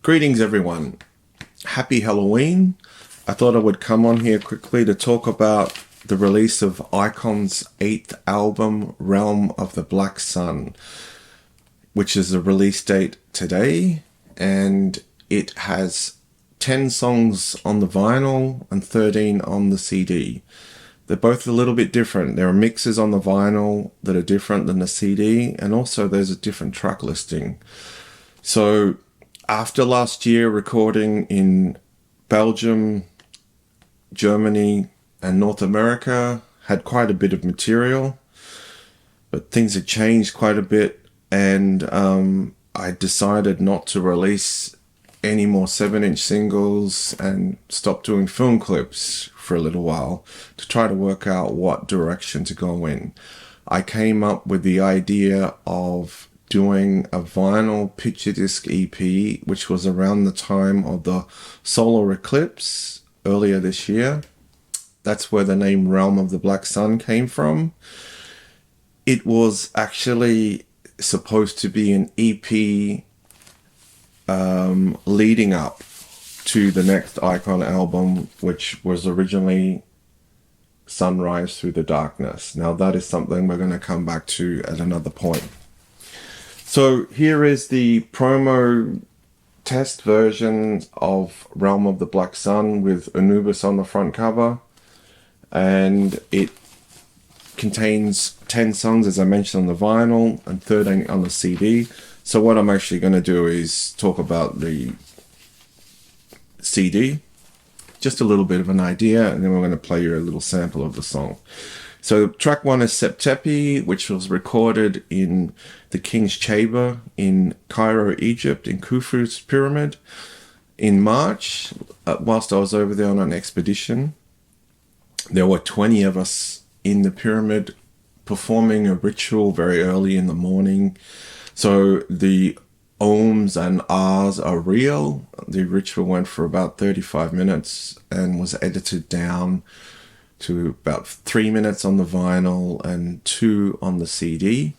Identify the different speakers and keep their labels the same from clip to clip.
Speaker 1: Greetings everyone. Happy Halloween. I thought I would come on here quickly to talk about the release of Ikon's 8th album, Realm of the Black Sun, which is the release date today, and it has 10 songs on the vinyl and 13 on the CD. They're both a little bit different. There are mixes on the vinyl that are different than the CD, and also there's a different track listing. So after last year recording in Belgium, Germany, and North America, had quite a bit of material, but things had changed quite a bit, and I decided not to release any more 7-inch singles and stop doing film clips for a little while to try to work out what direction to go in. I came up with the idea of doing a vinyl picture disc EP, which was around the time of the solar eclipse earlier this year. That's where the name Realm of the Black Sun came from. It was actually supposed to be an EP leading up to the next Ikon album, which was originally Sunrise Through the Darkness. Now that is something we're going to come back to at another point. So here is the promo test version of Realm of the Black Sun with Anubis on the front cover. And it contains 10 songs, as I mentioned, on the vinyl and 13 on the CD. So what I'm actually going to do is talk about the CD, just a little bit of an idea, and then we're going to play you a little sample of the song. So track 1 is Septepi, which was recorded in the King's Chamber in Cairo, Egypt, in Khufu's pyramid in March, whilst I was over there on an expedition. There were 20 of us in the pyramid performing a ritual very early in the morning. So the ohms and ahs are real. The ritual went for about 35 minutes and was edited down to about 3 minutes on the vinyl and 2 on the CD.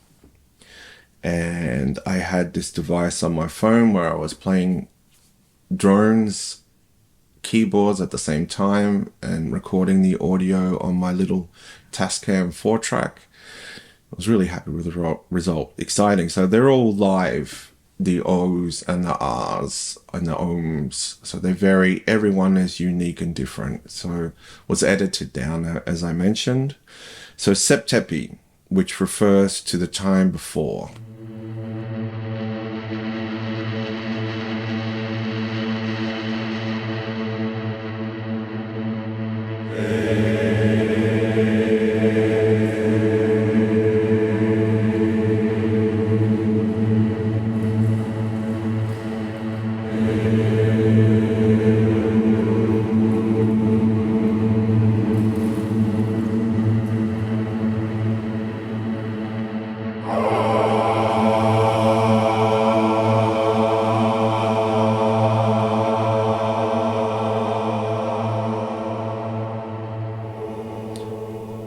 Speaker 1: And I had this device on my phone where I was playing drones, keyboards at the same time, and recording the audio on my little Tascam 4-track. I was really happy with the result. Exciting. So they're all live, the O's and the R's and the ohms. So they vary. Everyone is unique and different. So it was edited down, as I mentioned. So Septepi, which refers to the time before.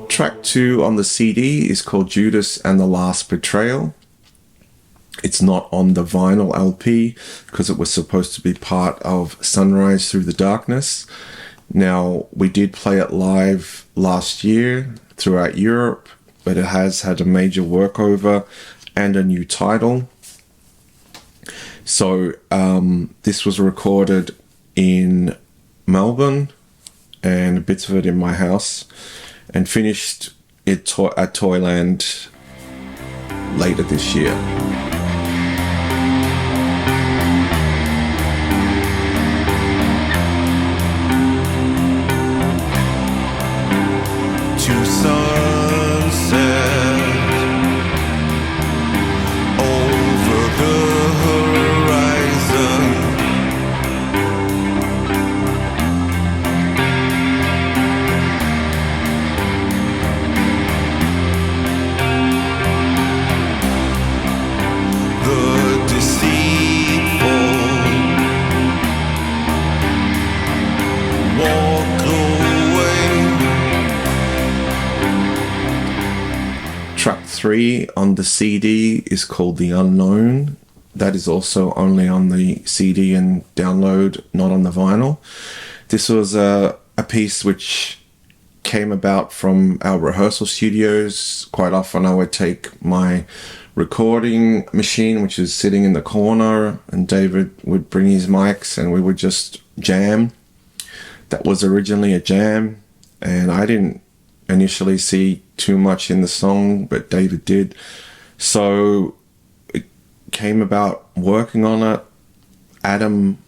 Speaker 1: Track 2 on the CD is called Judas and the Last Betrayal. It's not on the vinyl LP because it was supposed to be part of Sunrise Through the Darkness. Now, we did play it live last year throughout Europe, but it has had a major workover and a new title. So this was recorded in Melbourne and bits of it in my house, and finished it at Toyland later this year. To sunset over the horizon. Track 3 on the CD is called The Unknown, that is also only on the CD and download, not on the vinyl. This was a piece which came about from our rehearsal studios. Quite often I would take my recording machine, which is sitting in the corner, and David would bring his mics and we would just jam. That was originally a jam, and I didn't initially see too much in the song, but David did. So it came about working on it. Adam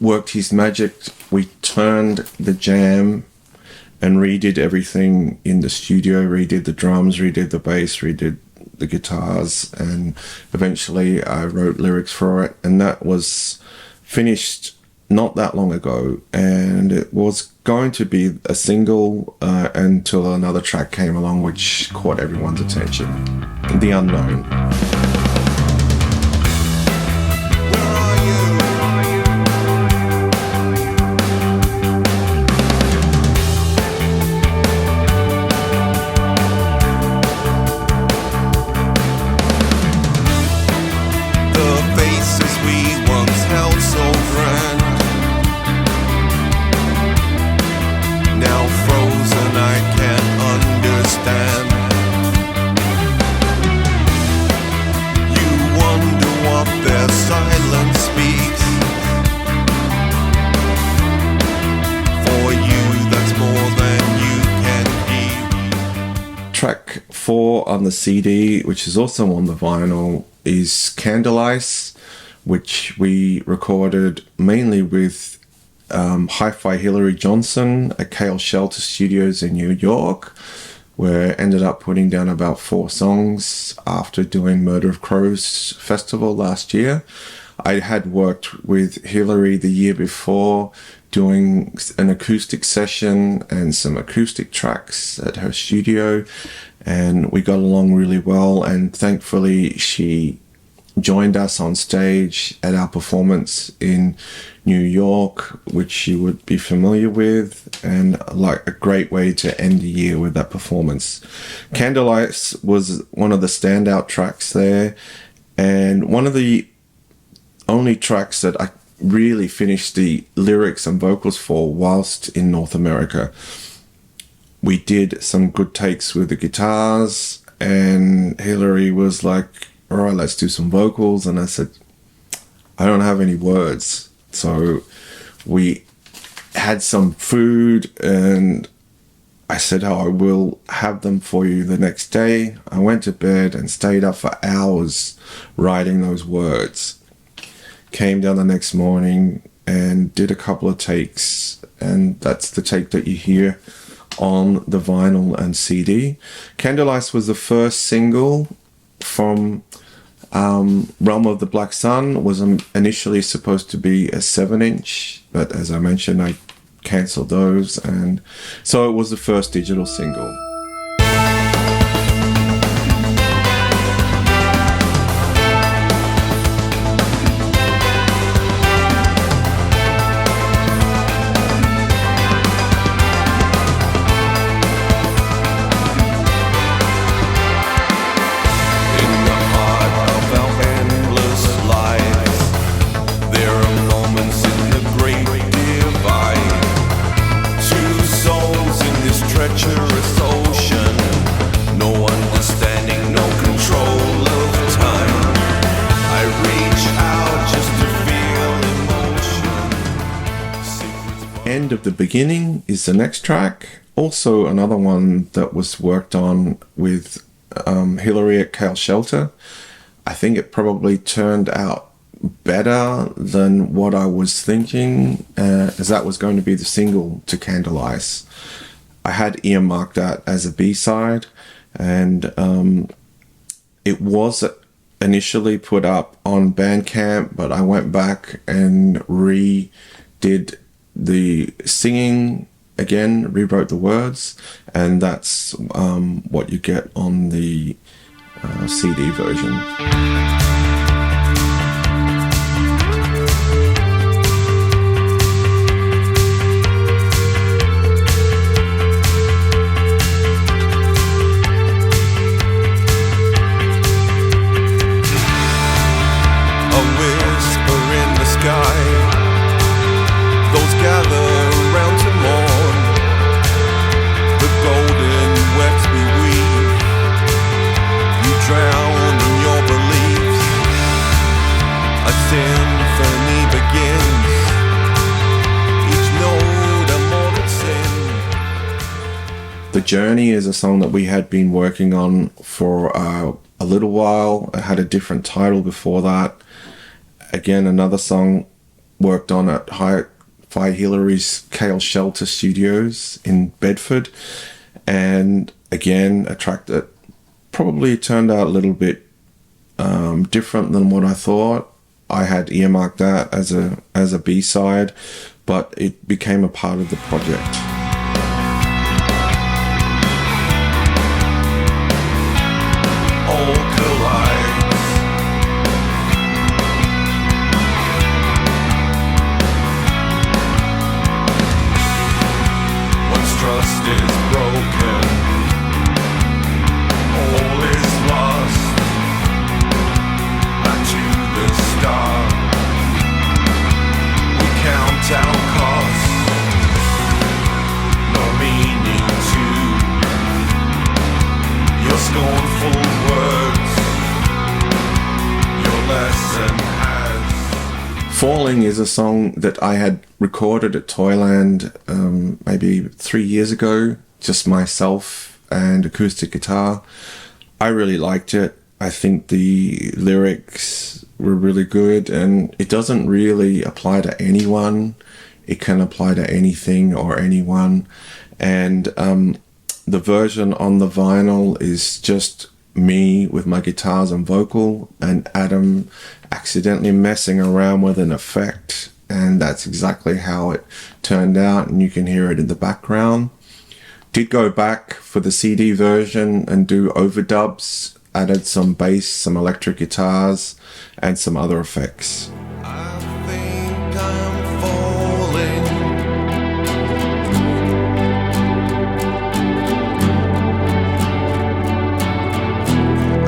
Speaker 1: worked his magic. We turned the jam and redid everything in the studio, redid the drums, redid the bass, redid the guitars, and eventually I wrote lyrics for it, and that was finished not that long ago, and it was going to be a single until another track came along which caught everyone's attention. The Unknown. Track 4 on the CD, which is also on the vinyl, is Candlelight, which we recorded mainly with Hi-Fi Hillary Johnson at Kale Shelter Studios in New York, where I ended up putting down about 4 songs after doing Murder of Crows Festival last year. I had worked with Hillary the year before doing an acoustic session and some acoustic tracks at her studio, and we got along really well, and thankfully she joined us on stage at our performance in New York, which you would be familiar with, and like a great way to end the year with that performance. Candlelight was one of the standout tracks there, and one of the only tracks that I really finished the lyrics and vocals for whilst in North America. We did some good takes with the guitars, and Hillary was like, all right, let's do some vocals. And I said, I don't have any words. So we had some food, and I said, oh, I will have them for you the next day. I went to bed and stayed up for hours writing those words. Came down the next morning and did a couple of takes, and that's the take that you hear on the vinyl and CD. Candlelight was the first single from Realm of the Black Sun. Was initially supposed to be a 7-inch, but as I mentioned, I cancelled those, and so it was the first digital single. End of the Beginning is the next track. Also another one that was worked on with Hillary at Kale Shelter. I think it probably turned out better than what I was thinking, as that was going to be the single to Candlelight. I had earmarked that as a B-side, and it was initially put up on Bandcamp, but I went back and redid the singing again, rewrote the words, and that's what you get on the CD version. A symphony begins, each note a mortal sin. The Journey is a song that we had been working on for a little while. It had a different title before that. Again, another song worked on at Hi-Fi Hillary's Kale Shelter Studios in Bedford. And again, a track that probably turned out a little bit different than what I thought. I had earmarked that as a B-side, but it became a part of the project. Falling is a song that I had recorded at Toyland maybe 3 years ago, just myself and acoustic guitar. I really liked it. I think the lyrics were really good, and it doesn't really apply to anyone. It can apply to anything or anyone. And the version on the vinyl is just me with my guitars and vocal, and Adam accidentally messing around with an effect, and that's exactly how it turned out, and you can hear it in the background. Did go back for the CD version and do overdubs, added some bass, some electric guitars, and some other effects. I think I'm falling.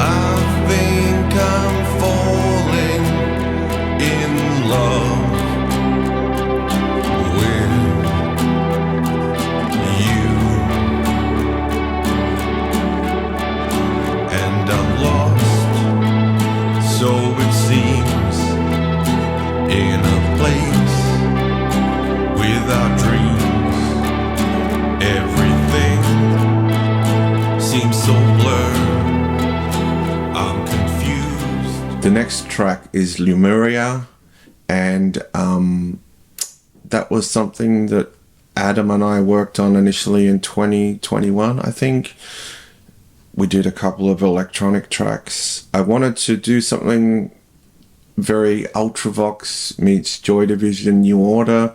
Speaker 1: I think I'm falling in love with you, and I'm lost, so it seems, in a place without dreams. Everything seems so blurred, I'm confused. The next track is Lemuria, and that was something that Adam and I worked on initially in 2021, I think. We did a couple of electronic tracks. I wanted to do something very Ultravox meets Joy Division New Order,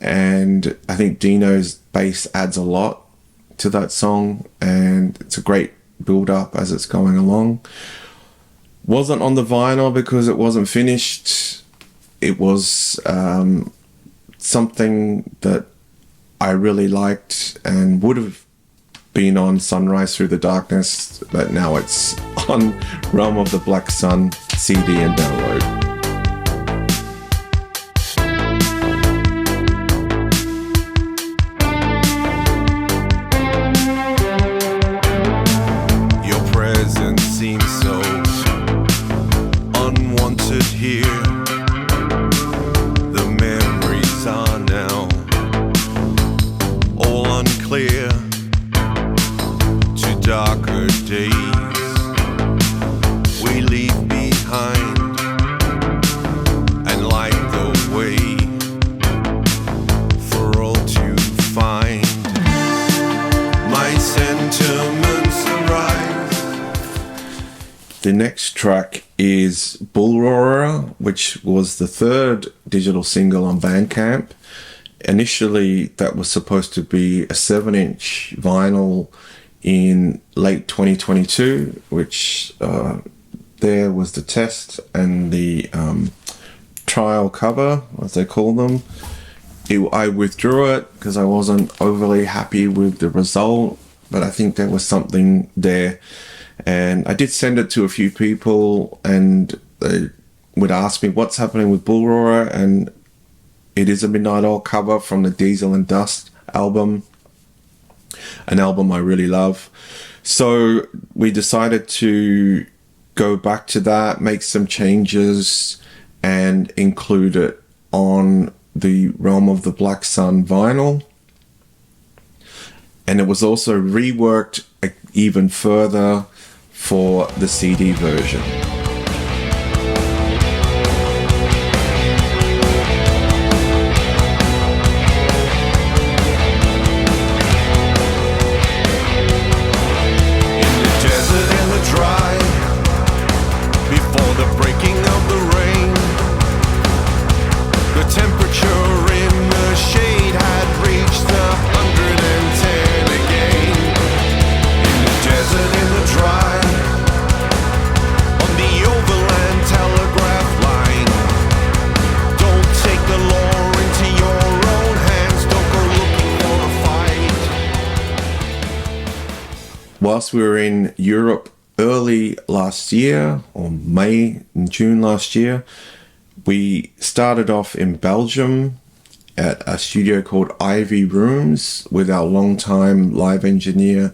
Speaker 1: and I think Dino's bass adds a lot to that song, and it's a great build up as it's going along. Wasn't on the vinyl because it wasn't finished. It was something that I really liked and would have been on Sunrise Through the Darkness, but now it's on Realm of the Black Sun CD and download. Your presence seems so unwanted here. The memories are now all unclear. To darker days we leave behind, and light the way for all to find. My sentiments arise. The next track is Bullroarer, which was the third digital single on Bandcamp. Initially, that was supposed to be a 7-inch vinyl in late 2022, which there was the test and the trial cover, as they call them. I withdrew it because I wasn't overly happy with the result, but I think there was something there. And I did send it to a few people, and they would ask me what's happening with Bullroarer, and it is a Midnight Oil cover from the Diesel and Dust album, an album I really love. So we decided to go back to that, make some changes, and include it on the Realm of the Black Sun vinyl. And it was also reworked even further for the CD version. Whilst we were in Europe early last year, or May and June last year, we started off in Belgium at a studio called Ivy Rooms with our longtime live engineer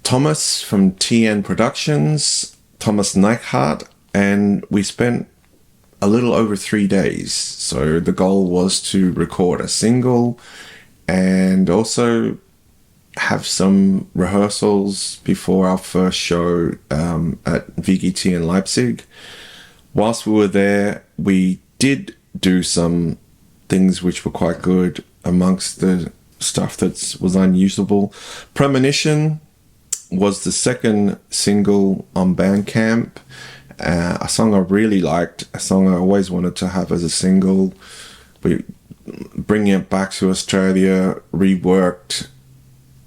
Speaker 1: Thomas from TN Productions, Thomas Neichhardt, and we spent a little over 3 days. So the goal was to record a single and also have some rehearsals before our first show at VGT in Leipzig. Whilst we were there, we did do some things which were quite good amongst the stuff that was unusable. Premonition was the second single on Bandcamp, a song I really liked, a song I always wanted to have as a single. We bringing it back to Australia, reworked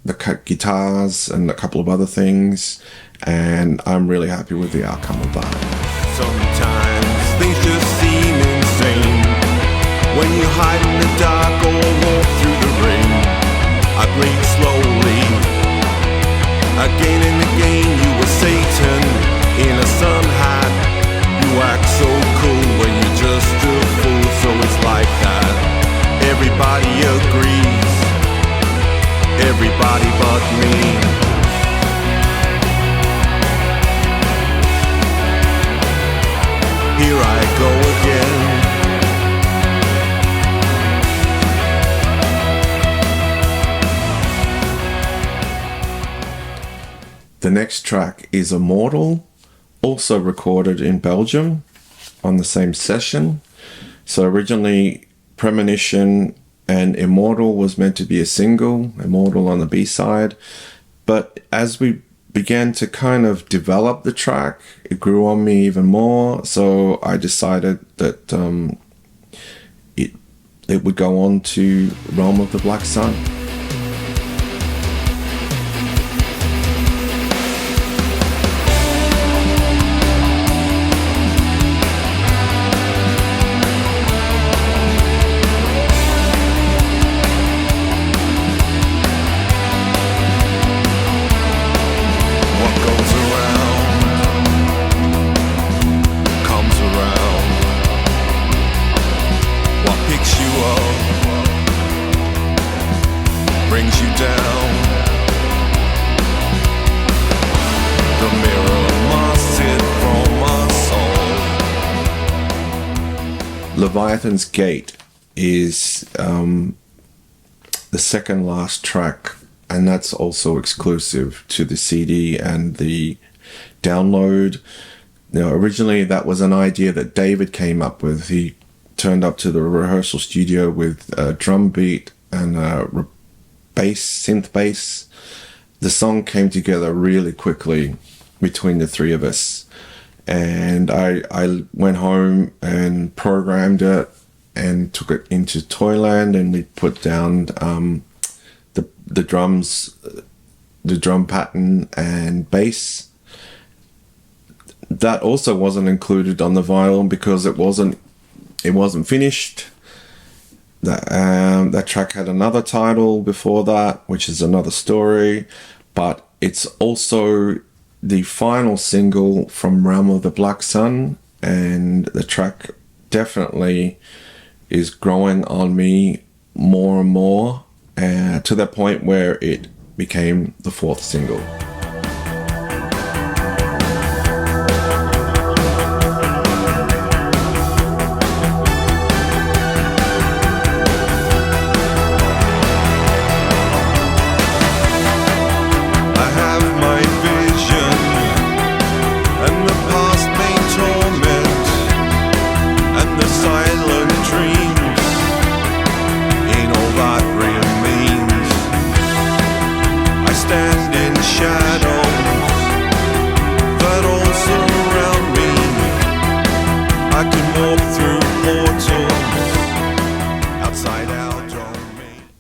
Speaker 1: the guitars and a couple of other things, and I'm really happy with the outcome of that.
Speaker 2: Sometimes things just seem insane when you hide in the dark or walk through the rain. I blink slowly, again and again. You were Satan in a sun hat. You act so cool when you're just a fool, so it's like that. Everybody agrees, everybody but me. Here I go again.
Speaker 1: The next track is Immortal, also recorded in Belgium on the same session. So originally Premonition and Immortal was meant to be a single, Immortal on the B-side. But as we began to kind of develop the track, it grew on me even more. So I decided that it would go on to Realm of the Black Sun. Leviathan's Gate is the second last track, and that's also exclusive to the CD and the download. Now, originally that was an idea that David came up with. He turned up to the rehearsal studio with a drum beat and a synth bass. The song came together really quickly between the three of us. And I went home and programmed it and took it into Toyland, and we put down the drums, the drum pattern and bass. That also wasn't included on the vinyl because it wasn't finished. That track had another title before that, which is another story, but it's also the final single from Realm of the Black Sun, and the track definitely is growing on me more and more, to the point where it became the fourth single.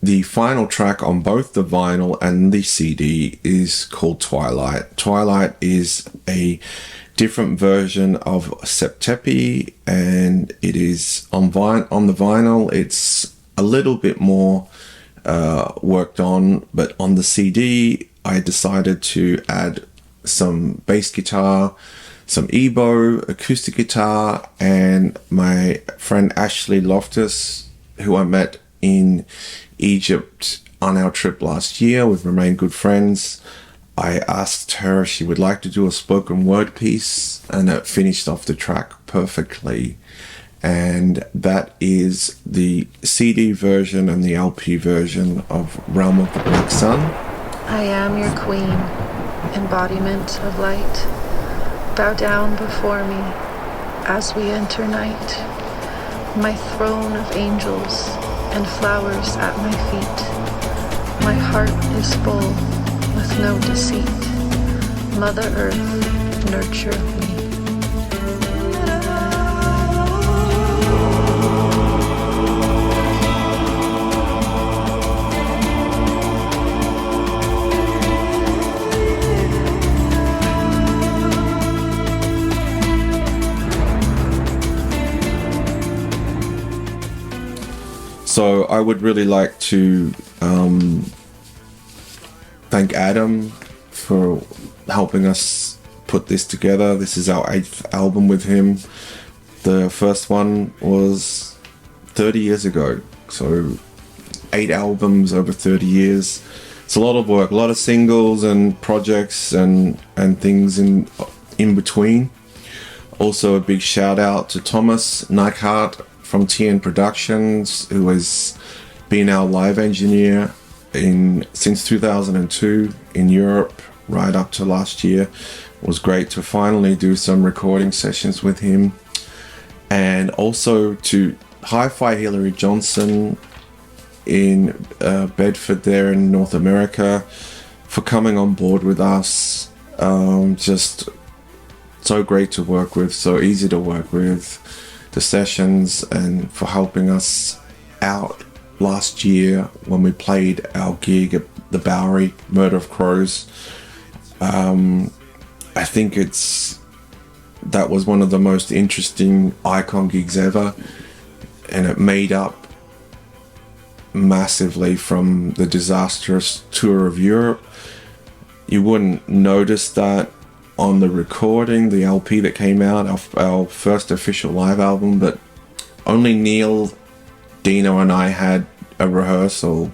Speaker 1: the final track on both the vinyl and the CD is called Twilight. Twilight is a different version of Septepi, and it is on the vinyl. It's a little bit more worked on, but on the CD, I decided to add some bass guitar, some EBO, acoustic guitar, and my friend Ashley Loftus, who I met in Egypt on our trip last year. We've remained good friends. I asked her if she would like to do a spoken word piece, and it finished off the track perfectly. And that is the CD version and the LP version of Realm of the Black Sun.
Speaker 3: I am your queen, embodiment of light. Bow down before me as we enter night. My throne of angels and flowers at my feet. My heart is full with no deceit. Mother Earth, nurture me.
Speaker 1: So I would really like to thank Adam for helping us put this together. This is our 8th album with him. The first one was 30 years ago. So 8 albums over 30 years. It's a lot of work, a lot of singles and projects and things in between. Also a big shout out to Thomas Nykhart from TN Productions, who has been our live engineer since 2002 in Europe, right up to last year. It was great to finally do some recording sessions with him. And also to Hi-Fi Hillary Johnson in Bedford there in North America for coming on board with us. Just so great to work with, so easy to work with. The sessions, and for helping us out last year when we played our gig at the Bowery, Murder of Crows. I think that was one of the most interesting Ikon gigs ever, and it made up massively from the disastrous tour of Europe. You wouldn't notice that on the recording, the LP that came out, our first official live album, but only Neil, Dino and I had a rehearsal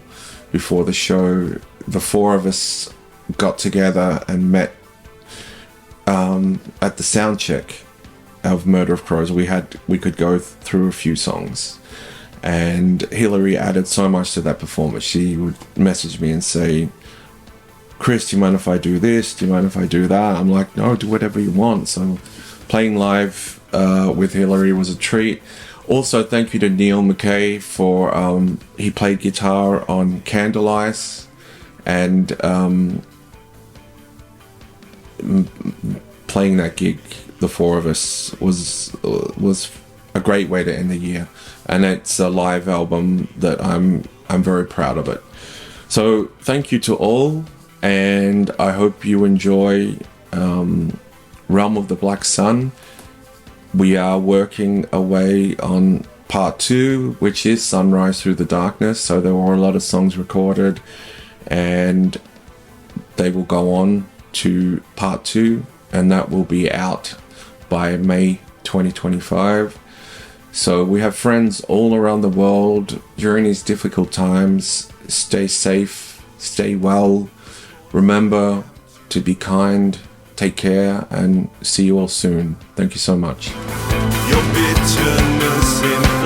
Speaker 1: before the show. The 4 of us got together and met at the sound check of Murder of Crows. We could go through a few songs, and Hillary added so much to that performance. She would message me and say, Chris, do you mind if I do this? Do you mind if I do that? I'm like, no, do whatever you want. So playing live with Hillary was a treat. Also, thank you to Neil McKay for, he played guitar on Candlelight, and playing that gig, the 4 of us, was a great way to end the year. And it's a live album that I'm very proud of it. So thank you to all. And I hope you enjoy Realm of the Black Sun. We are working away on part 2, which is Sunrise Through the Darkness. So there were a lot of songs recorded, and they will go on to part 2, and that will be out by May 2025. So we have friends all around the world during these difficult times. Stay safe, stay well. Remember to be kind, take care, and see you all soon. Thank you so much.
Speaker 2: Your bitterness in